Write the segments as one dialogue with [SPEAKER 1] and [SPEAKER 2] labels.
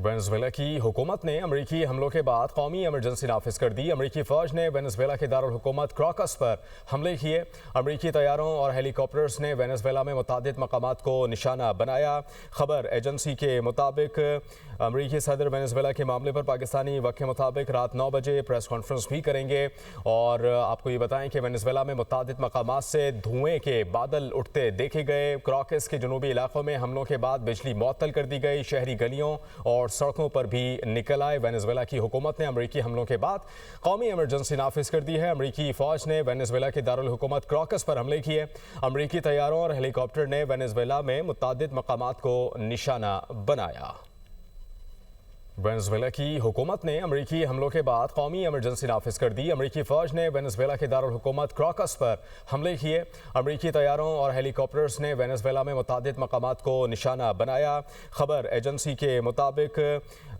[SPEAKER 1] Venezuela की हुकूमत ने अमरीकी हमलों के बाद कौमी एमरजेंसी नाफिज कर दी। अमरीकी फ़ौज ने वेनेज़ुएला के दारुल हुकूमत क्राकस पर हमले किए। अमरीकी तैयारों और हेलीकॉप्टर्स ने वेनेज़ुएला में मुतादिद मकामात को निशाना बनाया। खबर एजेंसी के मुताबिक अमरीकी सदर वेनेज़ुएला के मामले पर पाकिस्तानी वक्त के मुताबिक रात 9 बजे प्रेस कॉन्फ्रेंस भी करेंगे। और आपको ये बताएं कि वेनेज़ुएला में मुतादिद मकामात से धुएँ के बादल उठते देखे गए। क्राकस के जनूबी इलाकों में हमलों के बाद बिजली मुअत्तल कर दी गई। शहरी गलियों और सड़कों पर भी निकल आए। वेनेज़ुएला की हुकूमत ने अमरीकी हमलों के बाद कौमी एमरजेंसी नाफिज कर दी है। अमरीकी फ़ौज ने वेनेज़ुएला के दारुल हुकूमत क्राकस पर हमले किए। अमरीकी तैयारों और हेलीकॉप्टर ने वेनेज़ुएला में मुतादिद मकामात को निशाना बनाया। वेनेज़ुएला की हुकूमत ने अमरीकी हमलों के बाद कौमी एमरजेंसी नाफिज कर दी। अमरीकी फ़ौज ने वेनेज़ुएला के दारुल हुकूमत क्राकस पर हमले किए। अमरीकी तैयारों और हेलीकॉप्टर्स ने वेनेज़ुएला में मुतादिद मकामात को निशाना बनाया। खबर एजेंसी के मुताबिक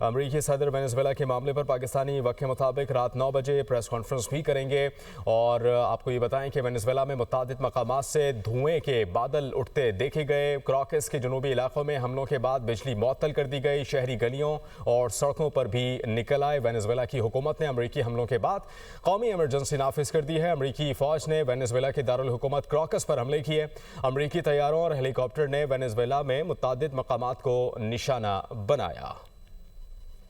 [SPEAKER 1] अमरीकी सदर वेनेज़ुएला के मामले पर पाकिस्तानी वक्त के मुताबिक रात 9 बजे प्रेस कॉन्फ्रेंस भी करेंगे। और आपको ये बताएं कि वेनेज़ुएला में मुतादिद मकामात से धुएँ के बादल उठते देखे गए। क्राकस के जनूबी इलाकों में हमलों के बाद बिजली मुअत्तल कर दी गई। शहरी गलियों और सड़कों पर भी निकल आए। वेनेज़ुएला की हुकूमत ने अमरीकी हमलों के बाद कौमी एमरजेंसी नाफिज कर दी है। अमरीकी फ़ौज ने वेनेज़ुएला के दारुल हुकूमत क्राकस पर हमले किए। अमरीकी तैयारों और हेलीकॉप्टर ने वेनेज़ुएला में मुतादिद मकामात को निशाना बनाया।